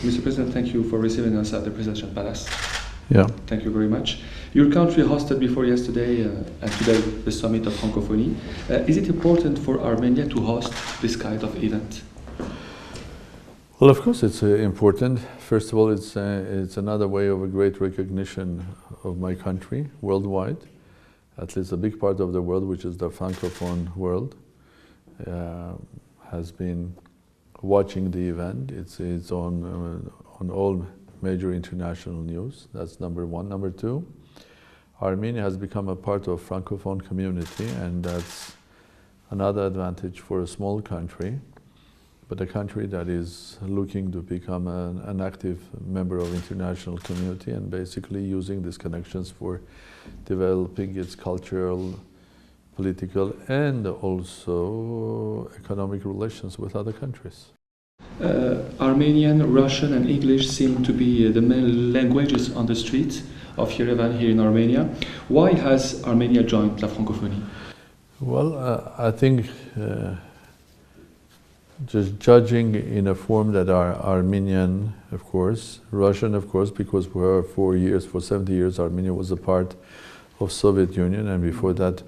Mr. President, thank you for receiving us at the Presidential Palace. Yeah. Thank you very much. Your country hosted before yesterday and today the Summit of Francophonie. Is it important for Armenia to host this kind of event? Well, of course it's important. First of all, it's another way of a great recognition of my country worldwide. At least a big part of the world, which is the Francophone world, has been watching the event. It's on all major international news. That's number one. Number two, Armenia has become a part of Francophone community, and that's another advantage for a small country, but a country that is looking to become an active member of international community and basically using these connections for developing its cultural, political, and also economic relations with other countries. Armenian, Russian and English seem to be the main languages on the streets of Erevan here in Armenia. Why has Armenia joined La Francophonie? Well, I think just judging in a form that are Armenian, of course, Russian, of course, because for 70 years, Armenia was a part of Soviet Union, and before that,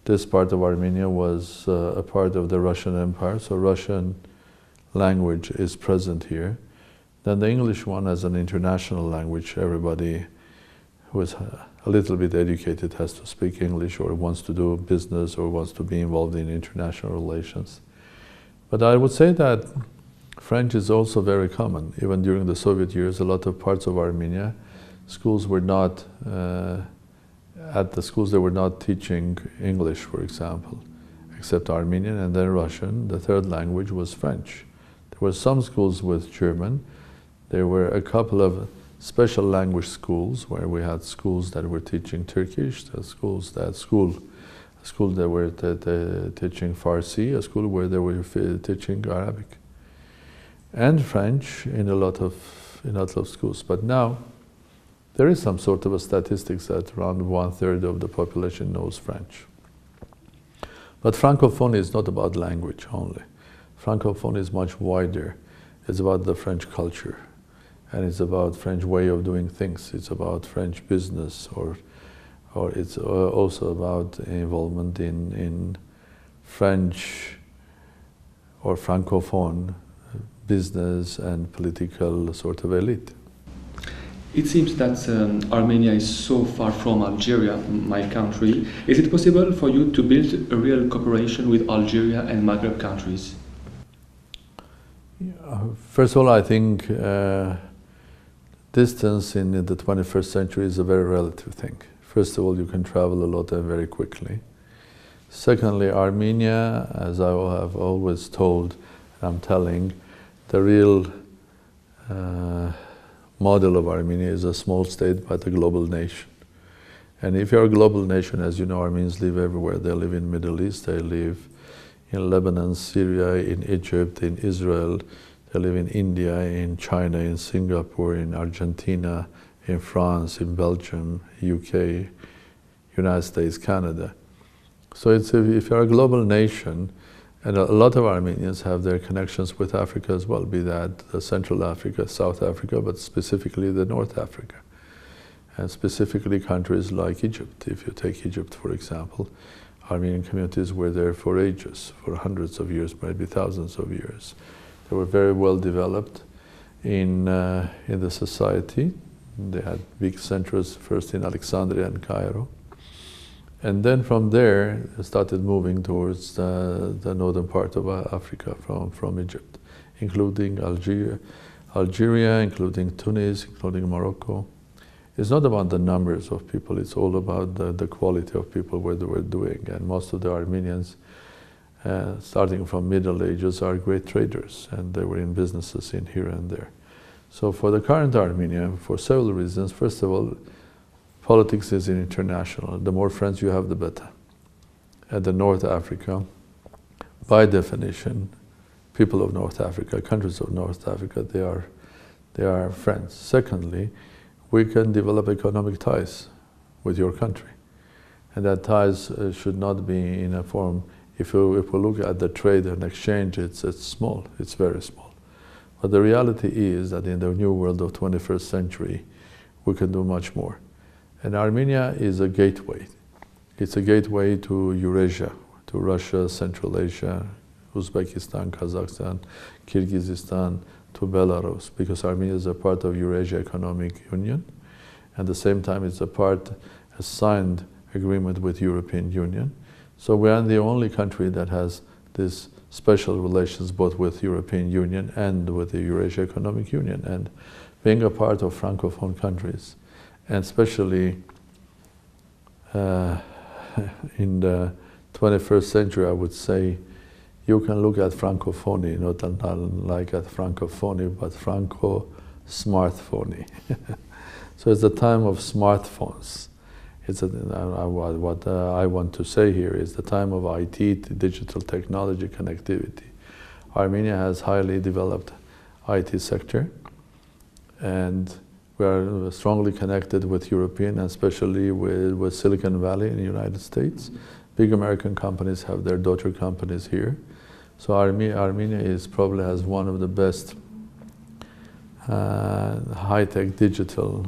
this part of Armenia was a part of the Russian Empire, so Russian language is present here. Then the English one as an international language. Everybody who is a little bit educated has to speak English or wants to do business or wants to be involved in international relations. But I would say that French is also very common. Even during the Soviet years, a lot of parts of Armenia, schools were not, at the schools they were not teaching English, for example, except Armenian and then Russian. The third language was French. There were some schools with German. There were a couple of special language schools where we had schools that were teaching Turkish, a school that were teaching Farsi, a school where they were teaching Arabic, and French in a lot of schools. But now there is some sort of a statistics that around 1/3 of the population knows French. But Francophone is not about language only. Francophone is much wider. It's about the French culture, and it's about French way of doing things. It's about French business, or it's also about involvement in French or Francophone business and political sort of elite. It seems that Armenia is so far from Algeria, my country. Is it possible for you to build a real cooperation with Algeria and Maghreb countries? First of all, I think distance in the 21st century is a very relative thing. First of all, you can travel a lot and very quickly. Secondly, Armenia, as I have always told, I'm telling, the real model of Armenia is a small state but a global nation. And if you're a global nation, as you know, Armenians live everywhere. They live in the Middle East, they live in Lebanon, Syria, in Egypt, in Israel. They live in India, in China, in Singapore, in Argentina, in France, in Belgium, UK, United States, Canada. So if you're a global nation, and a lot of Armenians have their connections with Africa as well, be that Central Africa, South Africa, but specifically the North Africa. And specifically countries like Egypt. If you take Egypt, for example, Armenian communities were there for ages, for hundreds of years, maybe thousands of years. They were very well developed in the society. They had big centers, first in Alexandria and Cairo. And then from there, they started moving towards the northern part of Africa from Egypt, including Algeria, including Tunis, including Morocco. It's not about the numbers of people, it's all about the quality of people, what they were doing. And most of the Armenians, starting from Middle Ages, are great traders, and they were in businesses in here and there. So for the current Armenia, for several reasons, first of all, politics is international. The more friends you have, the better. At the North Africa, by definition, people of North Africa, countries of North Africa, they are friends. Secondly, we can develop economic ties with your country. And that ties should not be in a form, if we look at the trade and exchange, it's small, it's very small. But the reality is that in the new world of 21st century, we can do much more. And Armenia is a gateway. It's a gateway to Eurasia, to Russia, Central Asia, Uzbekistan, Kazakhstan, Kyrgyzstan, to Belarus, because Armenia is a part of Eurasia Economic Union. At the same time, it's a signed agreement with European Union. So we are the only country that has this special relations both with European Union and with the Eurasia Economic Union. And being a part of Francophone countries, and especially in the 21st century, I would say, you can look at Francophonie, not like at Francophonie, but Franco-smartphony. So it's the time of smartphones. What I want to say here is the time of IT, digital technology, connectivity. Armenia has highly developed IT sector, and we are strongly connected with European, and especially with Silicon Valley in the United States. Big American companies have their daughter companies here. So Armenia probably has one of the best high-tech digital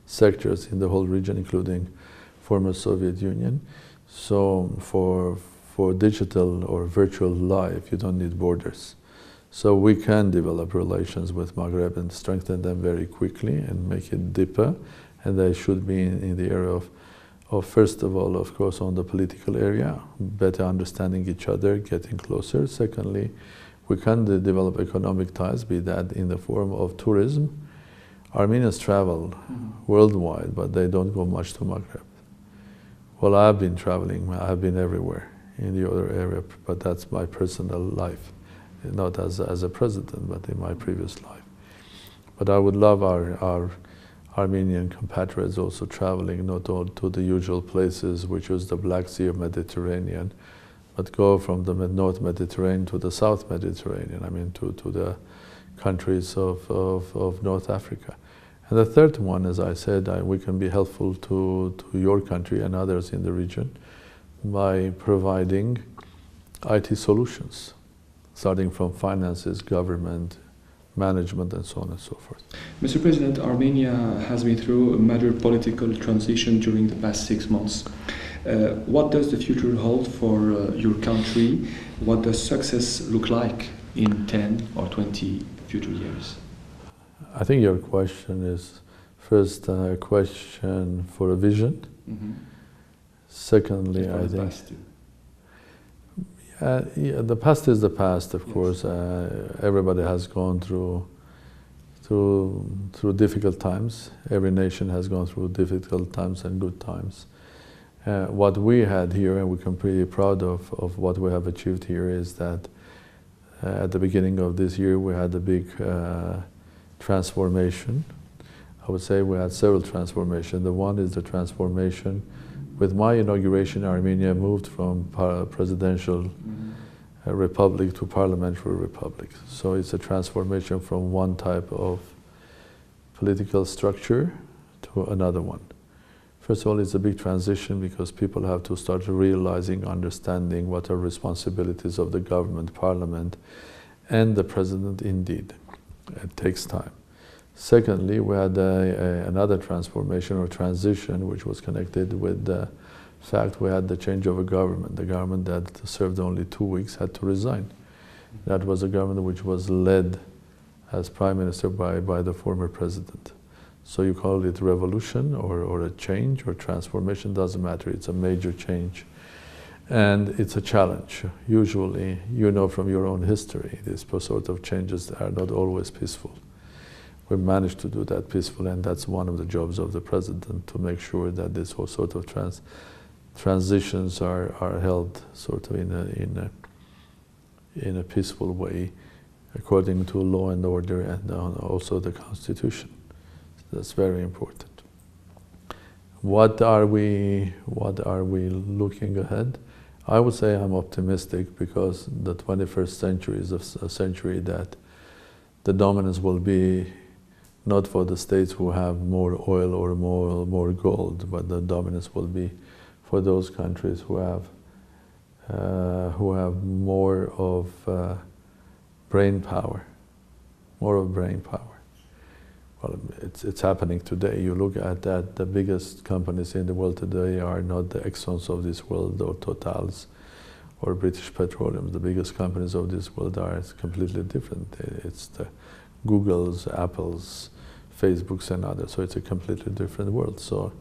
sectors in the whole region, including former Soviet Union. So for digital or virtual life, you don't need borders. So we can develop relations with Maghreb and strengthen them very quickly and make it deeper. And they should be in the area of first of all, of course, on the political area, better understanding each other, getting closer. Secondly, we can develop economic ties, be that in the form of tourism. Armenians travel worldwide, but they don't go much to Maghreb. Well, I've been traveling, I've been everywhere in the other area, but that's my personal life, not as a president, but in my previous life. But I would love our Armenian compatriots also traveling not all to the usual places, which was the Black Sea or Mediterranean, but go from the North Mediterranean to the South Mediterranean, I mean to the countries of North Africa. And the third one, as I said, we can be helpful to your country and others in the region by providing IT solutions, starting from finances, government, management, and so on and so forth. Mr. President, Armenia has been through a major political transition during the past 6 months. What does the future hold for your country? What does success look like in 10 or 20 future years? I think your question is first a question for a vision. Mm-hmm. Secondly, I think the past is the past, of course. Everybody has gone through difficult times. Every nation has gone through difficult times and good times. What we had here, and we can be pretty proud of what we have achieved here, is that at the beginning of this year we had a big transformation. I would say we had several transformations. The one is the transformation. With my inauguration, Armenia moved from presidential republic to parliamentary republic. So it's a transformation from one type of political structure to another one. First of all, it's a big transition because people have to start realizing, understanding what are responsibilities of the government, parliament, and the president indeed. It takes time. Secondly, we had another transformation or transition which was connected with the fact we had the change of a government. The government that served only 2 weeks had to resign. That was a government which was led as prime minister by the former president. So you call it revolution or a change or transformation, doesn't matter, it's a major change. And it's a challenge. Usually, you know from your own history, these sort of changes are not always peaceful. We managed to do that peacefully, and that's one of the jobs of the president, to make sure that this whole sort of transitions are held sort of in a peaceful way, according to law and order and also the Constitution. That's very important. What are we looking ahead? I would say I'm optimistic because the 21st century is a century that the dominance will be not for the states who have more oil or more gold, but the dominance will be for those countries who have more brain power, more of brain power. Well, it's happening today. You look at that, the biggest companies in the world today are not the Exxons of this world or Totals or British Petroleum. The biggest companies of this world are completely different. It's the Googles, Apples, Facebooks and others. So it's a completely different world. So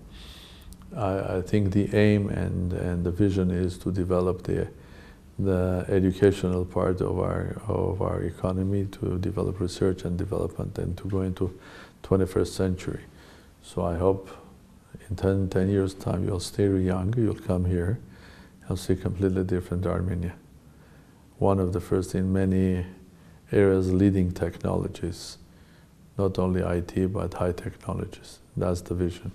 I think the aim and the vision is to develop the educational part of our economy, to develop research and development, and to go into 21st century. So I hope in 10 years' time you'll stay young, you'll come here, you'll see completely different Armenia. One of the first in many areas leading technologies, not only IT but high technologies. That's the vision.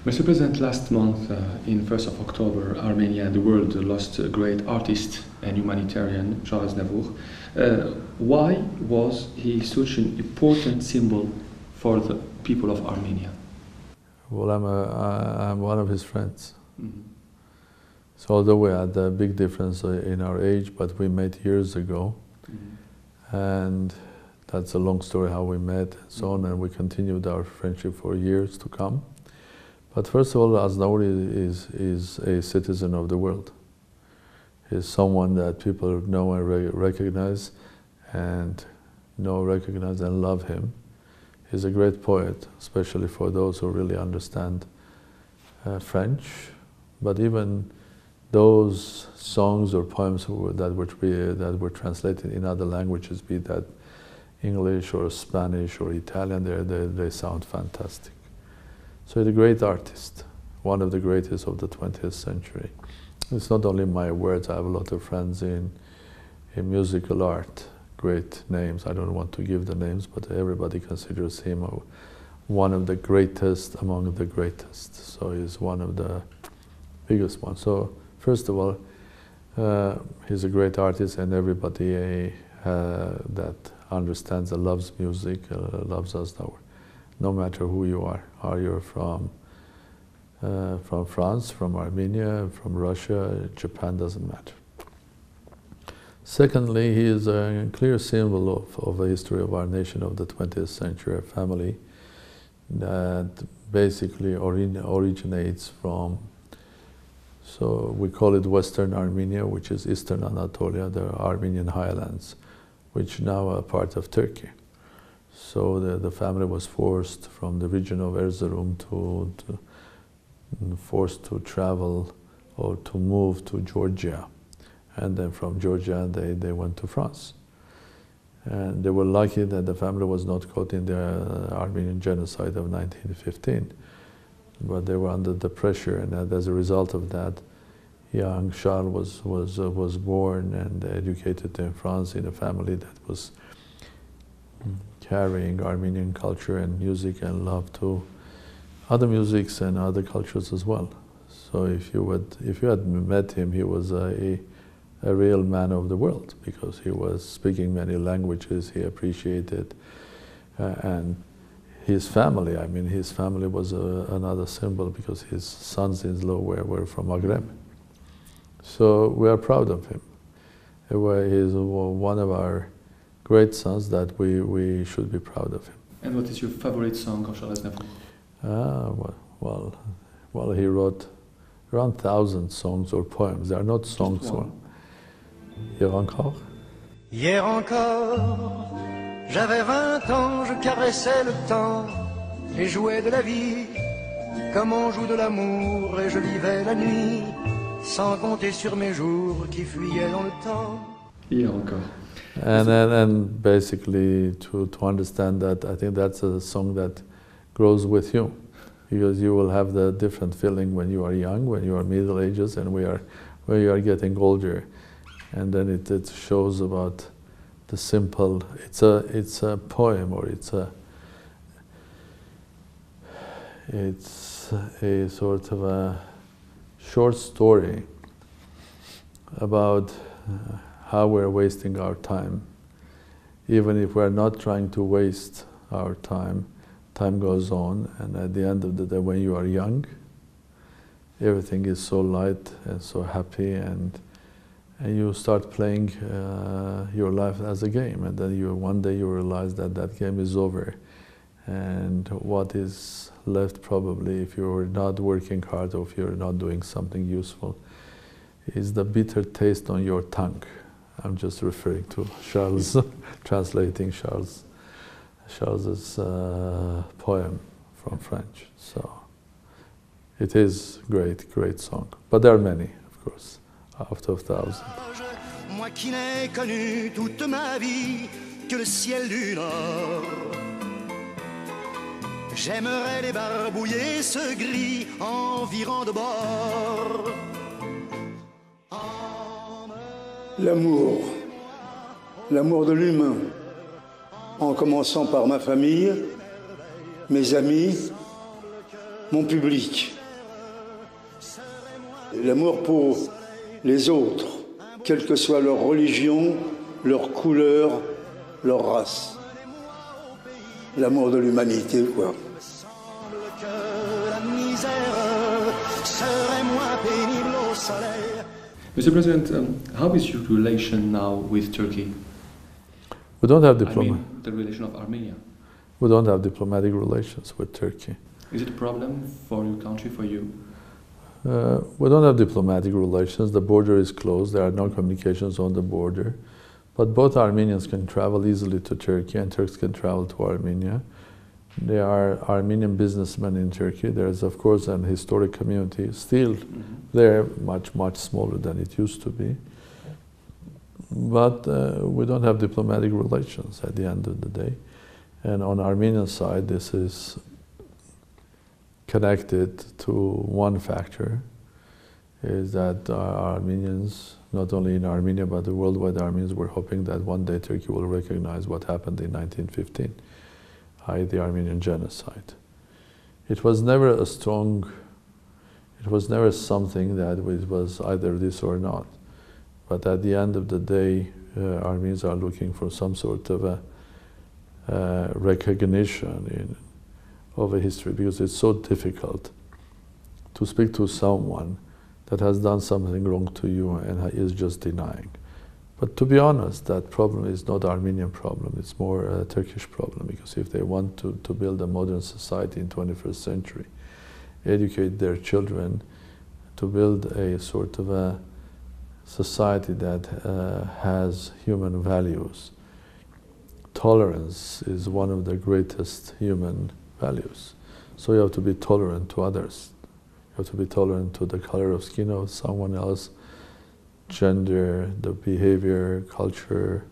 Mr. President, last month, in 1st of October, Armenia and the world lost a great artist and humanitarian, Charles Navour. Why was he such an important symbol for the people of Armenia? Well, I'm one of his friends. Mm-hmm. So although we had a big difference in our age, but we met years ago, mm-hmm. and that's a long story how we met and so on, and we continued our friendship for years to come. But first of all, Aznavour is a citizen of the world. He's someone that people know and recognize, and recognize and love him. He's a great poet, especially for those who really understand French. But even those songs or poems that were translated in other languages, be that English or Spanish or Italian, they sound fantastic. So he's a great artist, one of the greatest of the 20th century. It's not only my words, I have a lot of friends in musical art, great names. I don't want to give the names, but everybody considers him one of the greatest among the greatest. So he's one of the biggest ones. So first of all, he's a great artist, and everybody that understands and loves music loves Aznavour. No matter who you are you from France, from Armenia, from Russia, Japan, doesn't matter. Secondly, he is a clear symbol of the history of our nation of the 20th century, a family that basically originates from, so we call it Western Armenia, which is Eastern Anatolia, the Armenian highlands, which now are part of Turkey. So the family was forced from the region of Erzurum forced to travel or to move to Georgia. And then from Georgia, they went to France. And they were lucky that the family was not caught in the Armenian genocide of 1915. But they were under the pressure, and as a result of that, young Charles was born and educated in France in a family that was carrying Armenian culture and music and love to other musics and other cultures as well. So if you had met him, he was a real man of the world, because he was speaking many languages. He appreciated, and his family. I mean, his family was another symbol, because his sons-in-law were from Maghreb. So we are proud of him. He's one of our great sons that we should be proud of him. And what is your favorite song of Charles Navour? Well, he wrote around 1,000 songs or poems. They are not songs. Hier encore? Hier encore, j'avais 20 ans, je caressais le temps, les jouets de la vie, comme on joue de l'amour, et je vivais la nuit, sans compter sur mes jours qui fuyaient dans le temps. Hier encore. And basically, to understand that, I think that's a song that grows with you, because you will have the different feeling when you are young, when you are middle ages, and when you are getting older. And then it shows about the simple. It's a poem, or it's a sort of a short story about how we're wasting our time. Even if we're not trying to waste our time, time goes on, and at the end of the day, when you are young, everything is so light and so happy, and and you start playing your life as a game, and then one day you realize that that game is over, and what is left probably, if you're not working hard or if you're not doing something useful, is the bitter taste on your tongue. I'm just referring to Charles, translating Charles's poem from French. So it is great song, but there are many, of course, out of thousands. Moi qui n'ai connu toute ma vie que le ciel du nord, j'aimerais débarbouiller ce gris environ de bord. L'amour, l'amour de l'humain, en commençant par ma famille, mes amis, mon public. L'amour pour les autres, quelle que soit leur religion, leur couleur, leur race. L'amour de l'humanité, quoi. Mr. President, how is your relation now with Turkey? We don't have the relation of Armenia. We don't have diplomatic relations with Turkey. Is it a problem for your country, for you? We don't have diplomatic relations. The border is closed. There are no communications on the border. But both Armenians can travel easily to Turkey, and Turks can travel to Armenia. There are Armenian businessmen in Turkey. There is, of course, an historic community. Still, they're much smaller than it used to be. But we don't have diplomatic relations at the end of the day. And on Armenian side, this is connected to one factor, is that Armenians, not only in Armenia, but the worldwide Armenians, were hoping that one day Turkey will recognize what happened in 1915, i.e. the Armenian genocide. It was never something that it was either this or not. But at the end of the day, Armenians are looking for some sort of a recognition of a history, because it's so difficult to speak to someone that has done something wrong to you and is just denying. But to be honest, that problem is not Armenian problem, it's more a Turkish problem, because if they want to build a modern society in 21st century, educate their children to build a sort of a society that has human values. Tolerance is one of the greatest human values. So you have to be tolerant to others. You have to be tolerant to the color of skin of someone else, gender, the behavior, culture,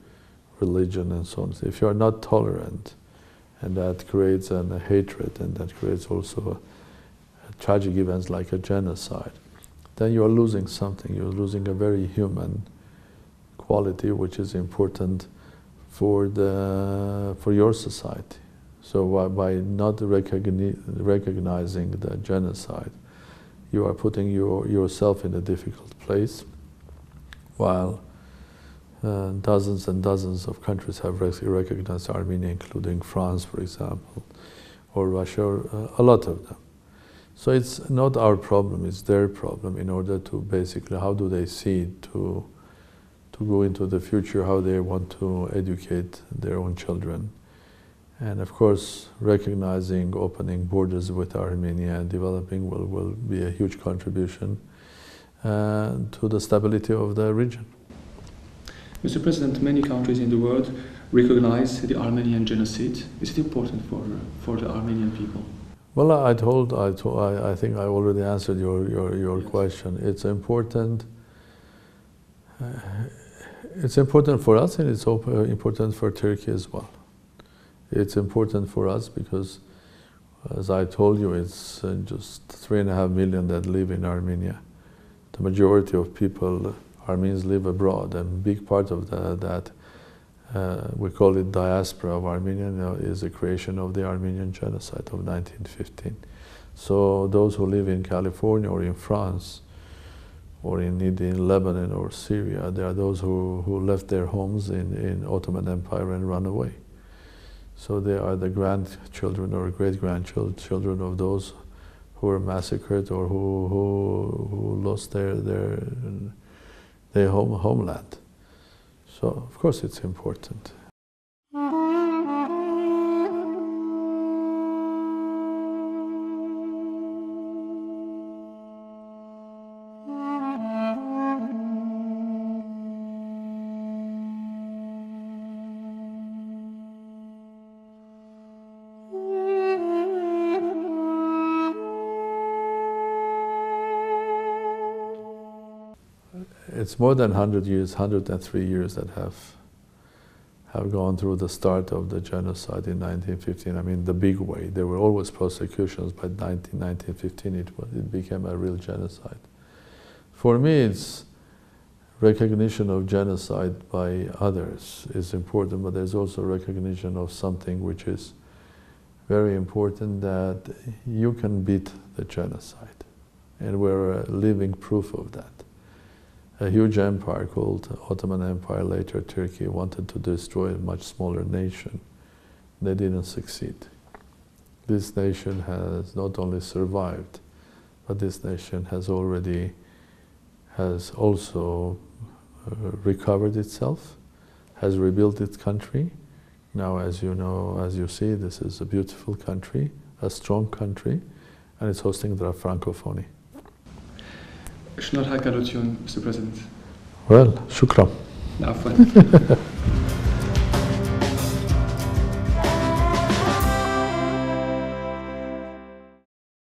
religion, and so on. So if you are not tolerant, and that creates a hatred, and that creates also tragic events like a genocide, then you are losing something. You're losing a very human quality, which is important for your society. So by not recognizing the genocide, you are putting yourself in a difficult place, while dozens and dozens of countries have recognized Armenia, including France, for example, or Russia, or a lot of them. So it's not our problem, it's their problem, in order to basically, how do they see to go into the future, how they want to educate their own children. And of course, recognizing, opening borders with Armenia and developing will be a huge contribution to the stability of the region. Mr. President, many countries in the world recognize the Armenian genocide. Is it important for the Armenian people? Well, I think I already answered your question. It's important. It's important for us, and it's important for Turkey as well. It's important for us because, as I told you, it's just 3.5 million that live in Armenia. The majority of people, Armenians, live abroad, and a big part of that, we call it diaspora of Armenia, is a creation of the Armenian genocide of 1915. So those who live in California or in France, or in Lebanon or Syria, there are those who left their homes in Ottoman Empire and run away. So they are the grandchildren or great-grandchildren of those who were massacred or who lost their homeland. So, of course, it's important. It's more than 100 years, 103 years that have gone through the start of the genocide in 1915. I mean, the big way. There were always prosecutions, but 1915 it became a real genocide. For me, it's recognition of genocide by others is important, but there's also recognition of something which is very important, that you can beat the genocide. And we're a living proof of that. A huge empire called Ottoman Empire, later Turkey, wanted to destroy a much smaller nation. They didn't succeed. This nation has not only survived, but this nation has also recovered itself, has rebuilt its country. Now, as you know, as you see, this is a beautiful country, a strong country, and it's hosting the Francophonie. شنو الحكي Mr. President? Well, shukran. عفوا.